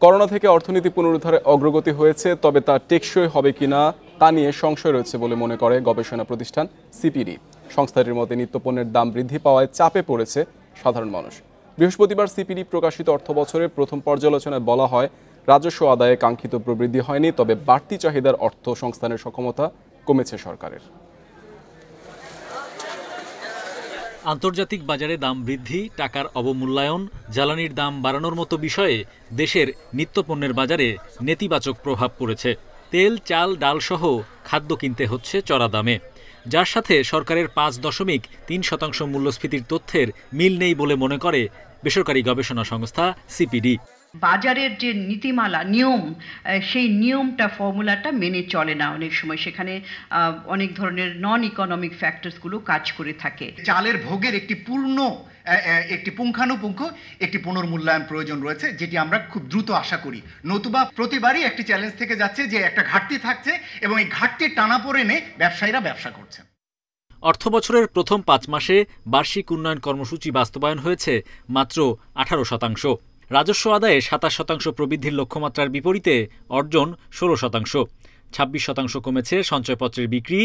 Corona থেকে অর্থনীতি পুনরুদ্ধারে অগ্রগতি হয়েছে, তবে তা টেকসই হবে কিনা তা নিয়ে সংশয় রয়েছে বলে মনে করে গবেষণা প্রতিষ্ঠান সিপিডি। সংস্থাটির মতে নিত্যপণ্যের দাম বৃদ্ধি পাওয়ায় চাপে পড়েছে সাধারণ মানুষ। বৃহস্পতিবার সিপিডি প্রকাশিত অর্থবছরের প্রথম পর্যালোচনায় বলা হয়, রাজস্ব আদায়ে কাঙ্ক্ষিত প্রবৃদ্ধি হয়নি, তবে বাড়তি চাহিদার অর্থ সংস্থানের সক্ষমতা কমেছে সরকারের। আন্তর্জাতিক বাজারে দাম বৃদ্ধি, টাকার অবমূল্যায়ন, জ্বালানির দাম বাড়ানোর মতো বিষয়ে দেশের নিত্যপণ্যের বাজারে নেতিবাচক প্রভাব পড়েছে। তেল, চাল, ডালসহ খাদ্য কিনতে হচ্ছে চড়া দামে, যার সাথে সরকারের 5.3% মূল্যস্ফীতির তথ্যের মিল নেই বলে মনে করে বেসরকারি গবেষণা সংস্থা সিপিডি। বাজারের যে নীতিমালা, নিয়ম, সেই নিয়মটা, ফর্মুলাটা মেনে চলে না। অনেক সময় সেখানে অনেক ধরনের নন ইকোনমিক ফ্যাক্টরসগুলো কাজ করে থাকে। চালের ভোগের একটি পুঙ্খানুপুঙ্খ একটি পুনর্মূল্যায়ন প্রয়োজন রয়েছে, যেটি আমরা খুব দ্রুত আশা করি। নতুবা প্রতিবারই একটি চ্যালেঞ্জ থেকে যাচ্ছে যে একটা ঘাটতি থাকছে এবং এই ঘাটতির টানাপোড়েনে ব্যবসায়ীরা ব্যবসা করছেন। অর্থবছরের প্রথম 5 মাসে বার্ষিক উন্নয়ন কর্মসূচি বাস্তবায়ন হয়েছে মাত্র 18%। রাজস্ব আদায়ে 27% প্রবৃদ্ধির লক্ষ্যমাত্রার বিপরীতে অর্জন 16%। 26% কমেছে সঞ্চয়পত্রের বিক্রি,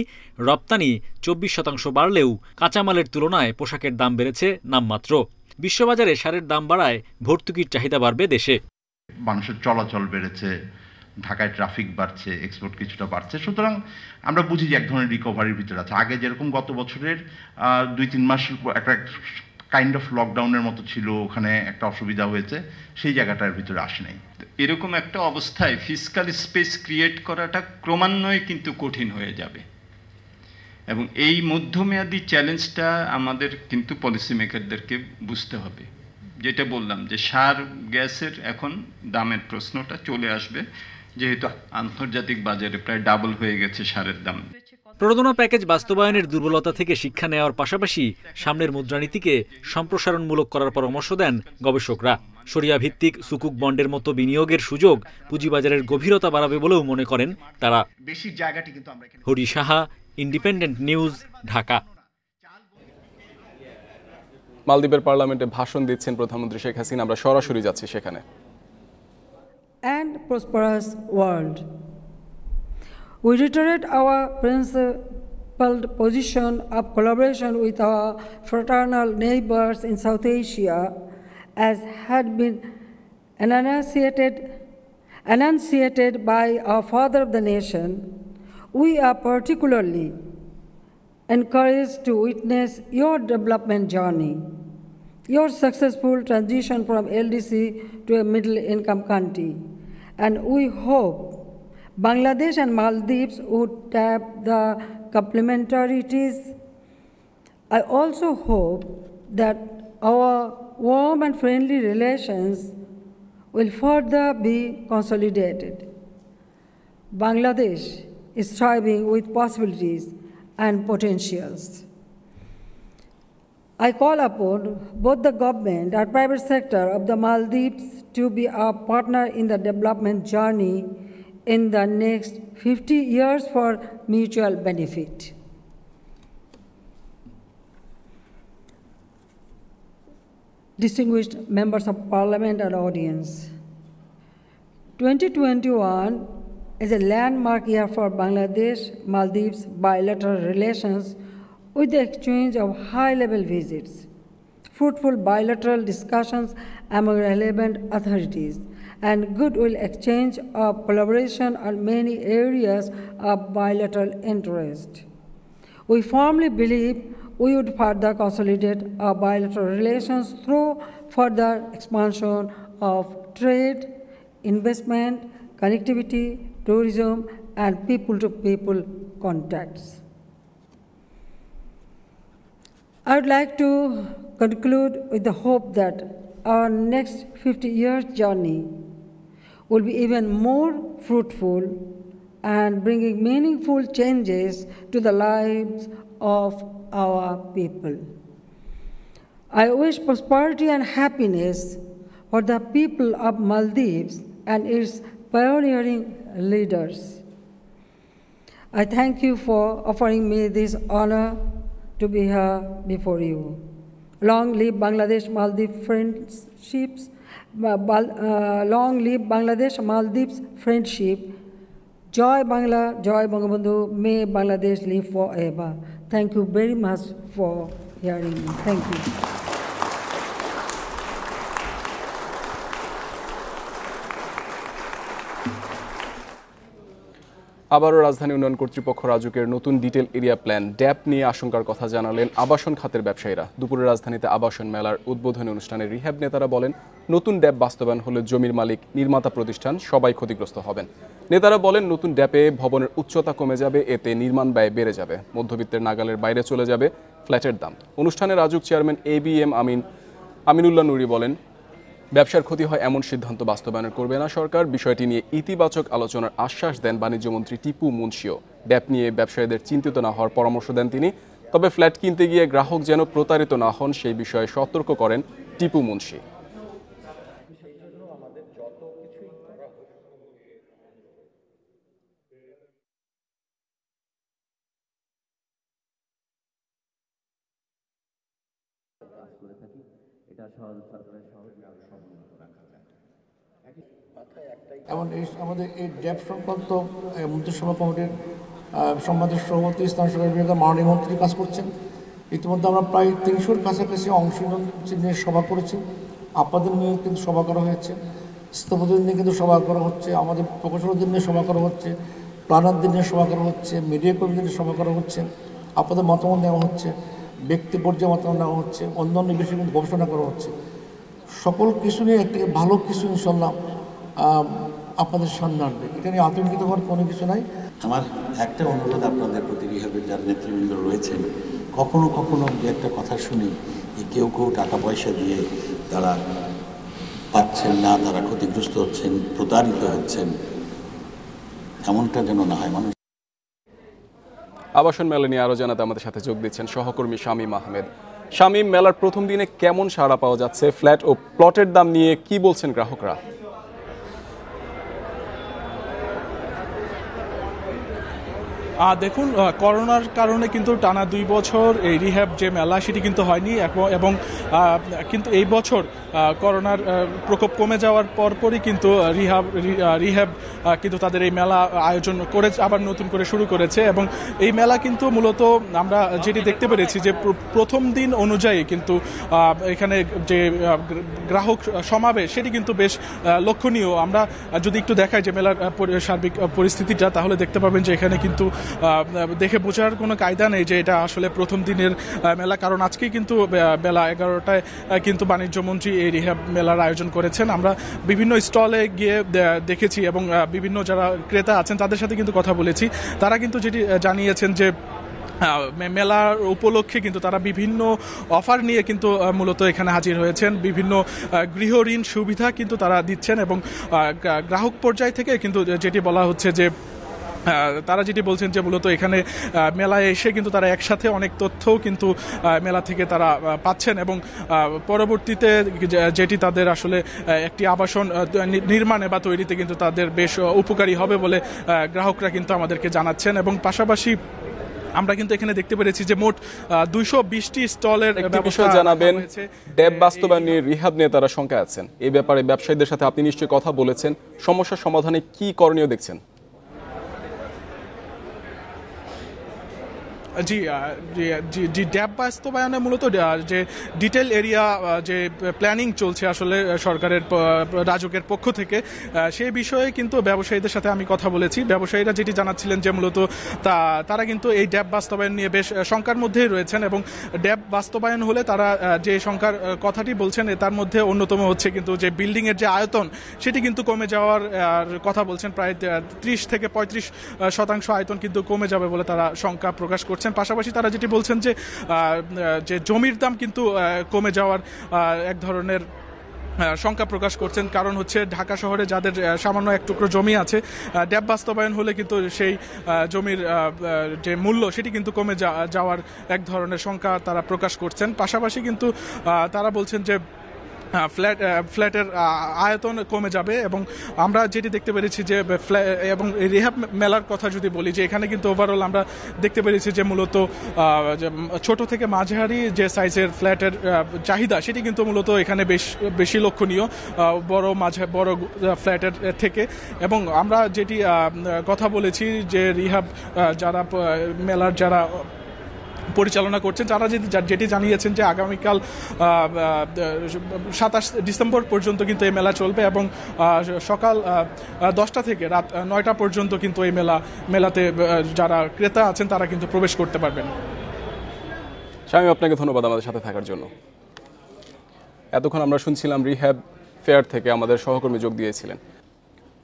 রপ্তানি 24% বাড়লেও কাঁচামালের তুলনায় পোশাকের দাম বেড়েছে নামমাত্র। বিশ্ববাজারে সারের দাম বাড়ায় ভর্তুকির চাহিদা বাড়বে দেশে। মানুষের চলাচল বেড়েছে, ঢাকায় ট্রাফিক বাড়ছে, এক্সপোর্ট কিছুটা বাড়ছে, সুতরাং আমরা বুঝি যে এক ধরনের রিকভারির ভিতরে আছে। আগে যেরকম গত বছরের 2-3 মাস একটা কাইন্ড অফ লকডাউনের মতো ছিল, ওখানে একটা অসুবিধা হয়েছে, সেই জায়গাটার ভিতরে আসে নাই। এরকম একটা অবস্থায় ফিসক্যাল স্পেস ক্রিয়েট করাটা ক্রমান্বয়ে কিন্তু কঠিন হয়ে যাবে, এবং এই মধ্যমেয়াদী চ্যালেঞ্জটা আমাদের কিন্তু পলিসি মেকারদেরকে বুঝতে হবে। যেটা বললাম যে সার, গ্যাসের এখন দামের প্রশ্নটা চলে আসবে, যেহেতু আন্তর্জাতিক বাজারে প্রায় ডাবল হয়ে গেছে সারের দাম। প্রণোদনা প্যাকেজ বাস্তবায়নের দুর্বলতা থেকে শিক্ষা নেওয়ার পাশাপাশি সামনের মুদ্রানীতিকে সম্প্রসারণমূলক করার পরামর্শ দেন গবেষকরা। শরিয়া ভিত্তিক সুকুক বন্ডের মতো বিনিয়োগের সুযোগ পুঁজিবাজারের গভীরতা বাড়াবে বলেও মনে করেন তারা। Hari Saha, independent news, Dhaka. মালদ্বীপের পার্লামেন্টে ভাষণ দিচ্ছেন প্রধানমন্ত্রী শেখ হাসিনা। আমরা সরাসরি যাচ্ছি সেখানে। And prosperous world. We reiterate our principled position of collaboration with our fraternal neighbors in South Asia, as had been enunciated by our father of the nation. We are particularly encouraged to witness your development journey, your successful transition from LDC to a middle-income country, and we hope Bangladesh and Maldives would tap the complementarities. I also hope that our warm and friendly relations will further be consolidated. Bangladesh is thriving with possibilities and potentials. I call upon both the government and private sector of the Maldives to be our partner in the development journey in the next 50 years for mutual benefit. Distinguished members of parliament and audience, 2021 is a landmark year for Bangladesh-Maldives bilateral relations, with the exchange of high-level visits, fruitful bilateral discussions among relevant authorities, and goodwill exchange of collaboration on many areas of bilateral interest. We firmly believe we would further consolidate our bilateral relations through further expansion of trade, investment, connectivity, tourism, and people-to-people contacts. I would like to conclude with the hope that our next 50 years journey will be even more fruitful and bringing meaningful changes to the lives of our people. I wish prosperity and happiness for the people of Maldives and its pioneering leaders. I thank you for offering me this honor to be here before you. Long live Bangladesh-Maldives friendships Long live Bangladesh Maldives friendship. Joy Bangla, Joy Bangabandhu, may Bangladesh live forever. Thank you very much for hearing me. Thank you. আবারও রাজধানী উন্নয়ন কর্তৃপক্ষ রাজুকের নতুন detail area plan ড্যাপ নিয়ে আশঙ্কার কথা জানালেন আবাসন খাতের ব্যবসায়ীরা। দুপুরে রাজধানীতে আবাসন মেলার উদ্বোধনী অনুষ্ঠানে রিহ্যাব নেতারা বলেন, নতুন ড্যাপ বাস্তবায়ন হলে জমির মালিক, নির্মাতা প্রতিষ্ঠান সবাই ক্ষতিগ্রস্ত হবেন। নেতারা বলেন, নতুন ড্যাপে ভবনের উচ্চতা কমে যাবে, এতে নির্মাণ ব্যয় বেড়ে যাবে, মধ্যবিত্তের নাগালের বাইরে চলে যাবে ফ্ল্যাটের দাম। অনুষ্ঠানে রাজুক চেয়ারম্যান ABM আমিনুল্লাহ নুরি বলেন, ব্যবসার ক্ষতি হয় এমন সিদ্ধান্ত বাস্তবায়ন করবে না সরকার। বিষয়টি নিয়ে ইতিবাচক আলোচনার আশ্বাস দেন বাণিজ্যমন্ত্রী টিপু মুন্সিও। ড্যাপ নিয়ে ব্যবসায়ীদের চিন্তিত না হওয়ার পরামর্শ দেন তিনি। তবে ফ্ল্যাট কিনতে গিয়ে গ্রাহক যেন প্রতারিত না হন সেই বিষয়ে সতর্ক করেন টিপু মুন্সি। এবং আমাদের এই ড্যাপ সংক্রান্ত মন্ত্রিসভা কমিটির সম্মানিত সভাপতি স্থানীয় সরকার বিভাগের মাননীয় মন্ত্রী কাজ করছেন। ইতিমধ্যে আমরা প্রায় 300-র কাছাকাছি অংশগ্রহণ নিয়ে সভা করেছি। আপনাদের নিয়ে কিন্তু সভা করা হয়েছে, স্থপতিদের নিয়ে কিন্তু সভা করা হচ্ছে, আমাদের প্রকৌশলীদের নিয়ে সভা করা হচ্ছে, প্ল্যানারদের নিয়ে সভা করা হচ্ছে, মিডিয়া কর্মীদের নিয়ে সভা করা হচ্ছে, আপনাদের মতামত নেওয়া হচ্ছে, ব্যক্তি পর্যায়ে মতামত নেওয়া হচ্ছে, অন্যান্য বিষয়ে কিন্তু গবেষণা করা হচ্ছে। সকল কিছু নিয়ে একটি ভালো কিছু ইনশাল্লাহ আপনাদের সামনে আসবে। এটা নিয়ে আতঙ্কিত হওয়ার কোনো কিছু নাই। আমার একটা অনুরোধ আপনাদের প্রতি, রিহ্যাবের যারা নেতৃবৃন্দ রয়েছেন, কখনো কখনো যে একটা কথা শুনি যে কেউ টাকা পয়সা দিয়ে তারা পাচ্ছেন না, তারা ক্ষতিগ্রস্ত হচ্ছেন, প্রতারিত হচ্ছেন, এমনটা যেন না হয়। মানুষ আবাসন মেলা নিয়ে আরও জানাতে আমাদের সাথে যোগ দিচ্ছেন সহকর্মী শামীম আহমেদ। শামীম, মেলার প্রথম দিনে কেমন সাড়া পাওয়া যাচ্ছে? ফ্ল্যাট ও প্লটের দাম নিয়ে কি বলছেন গ্রাহকরা? দেখুন, করোনার কারণে কিন্তু টানা 2 বছর এই রিহ্যাব যে মেলা সেটি কিন্তু হয়নি, এবং কিন্তু এই বছর করোনার প্রকোপ কমে যাওয়ার পরপরই কিন্তু রিহ্যাব কিন্তু তাদের এই মেলা আয়োজন করে আবার নতুন করে শুরু করেছে। এবং এই মেলা কিন্তু মূলত আমরা যেটি দেখতে পেরেছি যে প্রথম দিন অনুযায়ী কিন্তু এখানে যে গ্রাহক সমাবেশ সেটি কিন্তু বেশ লক্ষণীয়। আমরা যদি একটু দেখাই যে মেলার সার্বিক পরিস্থিতিটা, তাহলে দেখতে পাবেন যে এখানে কিন্তু দেখে বোঝার কোনো কায়দা নেই যে এটা আসলে প্রথম দিনের মেলা, কারণ আজকেই কিন্তু বেলা 11টায় কিন্তু বাণিজ্যমন্ত্রী এই রিহ্যাব মেলার আয়োজন করেছেন। আমরা বিভিন্ন স্টলে গিয়ে দেখেছি এবং বিভিন্ন যারা ক্রেতা আছেন তাদের সাথে কিন্তু কথা বলেছি। তারা কিন্তু যেটি জানিয়েছেন যে মেলার উপলক্ষে কিন্তু তারা বিভিন্ন অফার নিয়ে কিন্তু মূলত এখানে হাজির হয়েছেন। বিভিন্ন গৃহ ঋণ সুবিধা কিন্তু তারা দিচ্ছেন, এবং গ্রাহক পর্যায় থেকে কিন্তু যেটি বলা হচ্ছে যে তারা যেটি বলছেন যে মূলত এখানে মেলায় এসে কিন্তু তারা একসাথে অনেক তথ্যও কিন্তু মেলা থেকে তারা পাচ্ছেন, এবং পরবর্তীতে যেটি তাদের আসলে একটি আবাসন নির্মাণে বা তৈরিতে কিন্তু তাদের বেশ উপকারী হবে বলে গ্রাহকরা কিন্তু আমাদেরকে জানাচ্ছেন। এবং পাশাপাশি আমরা কিন্তু এখানে দেখতে পেরেছি যে মোট 220টি স্টলের বিষয় জানাবেন। ড্যাব বাস্তবায়ন নিয়ে রিহ্যাব নিয়ে তারা শঙ্কায় আছেন, এই ব্যাপারে ব্যবসায়ীদের সাথে আপনি নিশ্চয়ই কথা বলেছেন। সমস্যা সমাধানে কি করণীয় দেখছেন? জি ড্যাব বাস্তবায়নে মূলত যে ডিটেল এরিয়া যে প্ল্যানিং চলছে আসলে সরকারের রাজুকের পক্ষ থেকে, সেই বিষয়ে কিন্তু ব্যবসায়ীদের সাথে আমি কথা বলেছি। ব্যবসায়ীরা যেটি জানাচ্ছিলেন যে মূলত তারা কিন্তু এই ড্যাব বাস্তবায়ন নিয়ে বেশ শঙ্কার মধ্যেই রয়েছেন, এবং ড্যাব বাস্তবায়ন হলে তারা যে শঙ্কার কথাটি বলছেন তার মধ্যে অন্যতম হচ্ছে কিন্তু যে বিল্ডিংয়ের যে আয়তন সেটি কিন্তু কমে যাওয়ার কথা বলছেন। প্রায় 30 থেকে 35% আয়তন কিন্তু কমে যাবে বলে তারা শঙ্কা প্রকাশ করছেন। পাশাপাশি তারা যেটি বলছেন যে জমির দাম কিন্তু কমে যাওয়ার এক ধরনের শঙ্কা প্রকাশ করছেন। কারণ হচ্ছে ঢাকা শহরে যাদের সামান্য এক টুকরো জমি আছে, ড্যাব বাস্তবায়ন হলে কিন্তু সেই জমির যে মূল্য সেটি কিন্তু কমে যাওয়ার এক ধরনের শঙ্কা তারা প্রকাশ করছেন। পাশাপাশি কিন্তু তারা বলছেন যে ফ্ল্যাটের আয়তন কমে যাবে এবং আমরা যেটি দেখতে পেরেছি যে এবং রিহ্যাব মেলার কথা যদি বলি যে এখানে কিন্তু ওভারঅল আমরা দেখতে পেরেছি যে মূলত ছোট থেকে মাঝারি যে সাইজের ফ্ল্যাটের চাহিদা সেটি কিন্তু মূলত এখানে বেশি লক্ষণীয় বড় ফ্ল্যাটের থেকে। এবং আমরা যেটি কথা বলেছি যে রিহ্যাব যারা মেলার যারা পরিচালনা করছেন তারা যেটি জানিয়েছেন যে আগামীকাল 27 ডিসেম্বর পর্যন্ত কিন্তু এই মেলা চলবে এবং সকাল 10টা থেকে রাত 9টা পর্যন্ত কিন্তু এই মেলাতে যারা ক্রেতা আছেন তারা কিন্তু প্রবেশ করতে পারবেন। স্বামী, আপনাকে ধন্যবাদ আমাদের সাথে থাকার জন্য। এতক্ষণ আমরা শুনছিলাম রিহ্যাব ফেয়ার থেকে আমাদের সহকর্মী যোগ দিয়েছিলেন।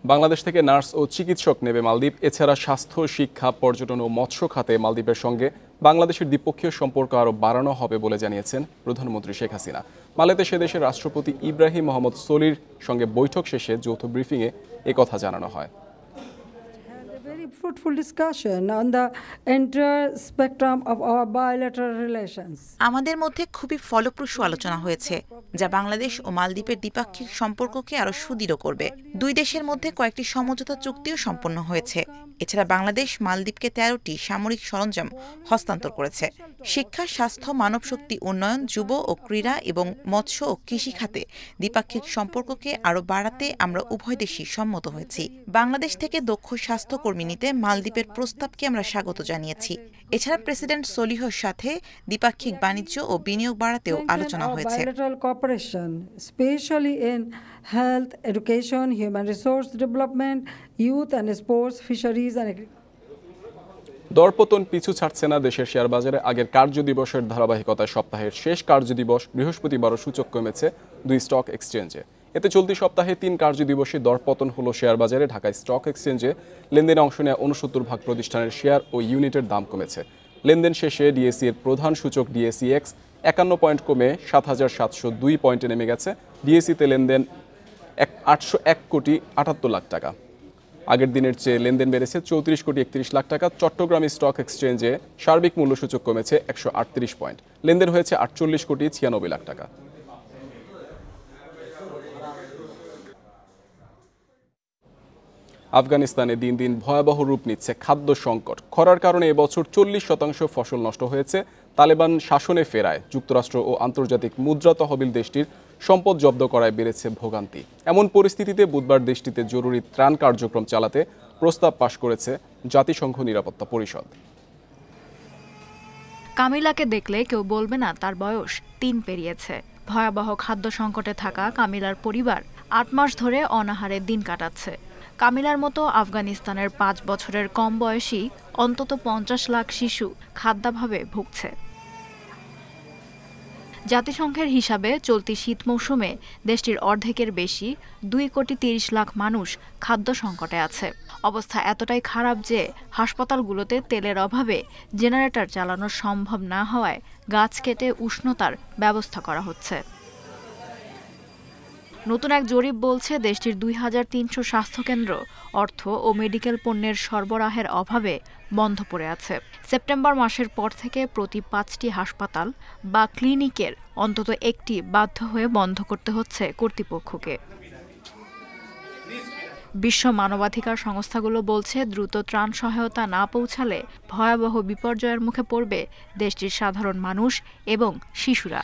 বাংলাদেশ থেকে নার্স ও চিকিৎসক নেবে মালদ্বীপ। এছাড়া স্বাস্থ্য, শিক্ষা, পর্যটন ও মৎস্য খাতে মালদ্বীপের সঙ্গে বাংলাদেশের দ্বিপক্ষীয় সম্পর্ক আরও বাড়ানো হবে বলে জানিয়েছেন প্রধানমন্ত্রী শেখ হাসিনা। মালেতে সে দেশের রাষ্ট্রপতি ইব্রাহিম মোহাম্মদ সোলির সঙ্গে বৈঠক শেষে যৌথ ব্রিফিংয়ে একথা জানানো হয়। Fruitful discussion on the entire spectrum of our bilateral relations. আমাদের মধ্যে খুবই ফলপ্রসূ আলোচনা হয়েছে যা বাংলাদেশ ও মালদ্বীপের দ্বিপাক্ষিক সম্পর্ককে আরো সুদৃঢ় করবে। দুই দেশের মধ্যে কয়েকটি সমঝোতা চুক্তিও সম্পন্ন হয়েছে। এছাড়া বাংলাদেশ মালদ্বীপকে 13টি সামরিক সরঞ্জাম হস্তান্তর করেছে। শিক্ষা, স্বাস্থ্য, মানব শক্তি উন্নয়ন, যুব ও ক্রীড়া এবং মৎস্য ও কৃষি খাতে দ্বিপাক্ষিক সম্পর্ককে আরও বাড়াতে আমরা উভয় দেশই সম্মত হয়েছি। বাংলাদেশ থেকে দক্ষ স্বাস্থ্যকর্মী নিতে মালদ্বীপের প্রস্তাবকে আমরা স্বাগত জানিয়েছি। এছাড়া প্রেসিডেন্ট সোলিহর সাথে দ্বিপাক্ষিক বাণিজ্য ও বিনিয়োগ বাড়াতেও আলোচনা হয়েছে। Specially in health, education, human resource development, youth and sports, fisheries and দরপতন পিছু ছাড়ছে না দেশের শেয়ার বাজারে। আগের কার্যদিবসের ধারাবাহিকতায় সপ্তাহের শেষ কার্যদিবস বৃহস্পতিবারও সূচক কমেছে 2 স্টক এক্সচেঞ্জে। এতে চলতি সপ্তাহে 3 কার্যদিবসে দরপতন হলো শেয়ার বাজারে। ঢাকা স্টক এক্সচেঞ্জে লেনদেনে অংশ নেওয়া 69 প্রতিষ্ঠানের শেয়ার ও ইউনিটের দাম কমেছে। লেনদেন শেষে ডিএসই এর প্রধান সূচক ডিএসইএক্স 51 পয়েন্ট কমে 7702 পয়েন্টে নেমে গেছে। ডিএসইতে লেনদেন 801 কোটি 78 লাখ টাকা। আগের দিনের চেয়ে লেনদেন বেড়েছে 34 কোটি 31 লাখ টাকা। চট্টগ্রাম স্টক এক্সচেঞ্জে সার্বিক মূল্যসূচক কমেছে 138 পয়েন্ট। লেনদেন হয়েছে 48 কোটি 96 লাখ টাকা। আফগানিস্তানে দিন দিন ভয়াবহ রূপ নিচ্ছে খাদ্য সংকট। খরার কারণে এবছর 40% ফসল নষ্ট হয়েছে। তালেবান শাসনে ফেরায় যুক্তরাষ্ট্র ও আন্তর্জাতিক মুদ্রা তহবিল দেশটির সম্পদ জব্দ করায় বেড়েছে ভোগান্তি। এমন পরিস্থিতিতে বুধবার দেশটিতে জরুরি ত্রাণ কার্যক্রম চালাতে প্রস্তাব পাশ করেছে জাতিসংঘ নিরাপত্তা পরিষদ। কামিলাকে দেখলে কেউ বলবে না তার বয়স 3 পেরিয়েছে। ভয়াবহ খাদ্য সংকটে থাকা কামিলার পরিবার 8 মাস ধরে অনাহারে দিন কাটাচ্ছে। কামিলার মতো আফগানিস্তানের 5 বছরের কম বয়সী অন্তত 50 লাখ শিশু খাদ্যাভাবে ভুগছে। জাতিসংঘের হিসাবে চলতি শীত মৌসুমে দেশটির অর্ধেকের বেশি 2 কোটি 30 লাখ মানুষ খাদ্য সংকটে আছে। অবস্থা এতটাই খারাপ যে হাসপাতালগুলোতে তেলের অভাবে জেনারেটর চালানো সম্ভব না হওয়ায় গাছ কেটে উষ্ণতার ব্যবস্থা করা হচ্ছে। নতুন এক জরিপ বলছে দেশটির 2300 স্বাস্থ্যকেন্দ্র অর্থ ও মেডিকেল পণ্যের সরবরাহের অভাবে বন্ধ পড়ে আছে। সেপ্টেম্বর মাসের পর থেকে প্রতি 5টি হাসপাতাল বা ক্লিনিকের অন্তত একটি বাধ্য হয়ে বন্ধ করতে হচ্ছে কর্তৃপক্ষকে। বিশ্ব মানবাধিকার সংস্থাগুলো বলছে দ্রুত ত্রাণ সহায়তা না পৌঁছালে ভয়াবহ বিপর্যয়ের মুখে পড়বে দেশটির সাধারণ মানুষ এবং শিশুরা।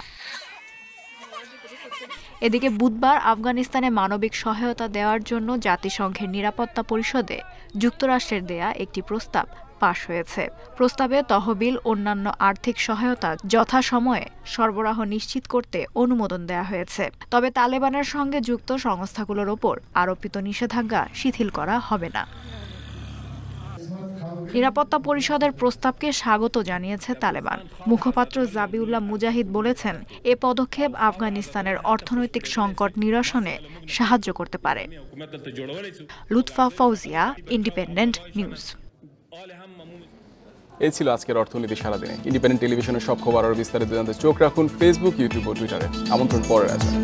এদিকে বুধবার আফগানিস্তানে মানবিক সহায়তা দেওয়ার জন্য জাতিসংঘের নিরাপত্তা পরিষদে যুক্তরাষ্ট্রের দেয়া একটি প্রস্তাব পাশ হয়েছে। প্রস্তাবে তহবিল, অন্যান্য আর্থিক সহায়তা যথাসময়ে সরবরাহ নিশ্চিত করতে অনুমোদন দেওয়া হয়েছে। তবে তালেবানের সঙ্গে যুক্ত সংস্থাগুলোর ওপর আরোপিত নিষেধাজ্ঞা শিথিল করা হবে না। নিরাপত্তা পরিষদের প্রস্তাবকে স্বাগত জানিয়েছে তালেবান। মুখপাত্র জাবিউল্লাহ মুজাহিদ বলেছেন, এ পদক্ষেপ আফগানিস্তানের অর্থনৈতিক সংকট নিরসনে সাহায্য করতে পারে। Lutfa Fouzia, independent news. এই ছিল আজকের অর্থনীতি সারাদিনে। ইন্ডিপেন্ডেন্ট টেলিভিশনের সব খবর আরও বিস্তারিত জানতে চোখ রাখুন ফেসবুক, ইউটিউব ও টুইটারে। আমন্ত্রণ পরের আয়োজনে।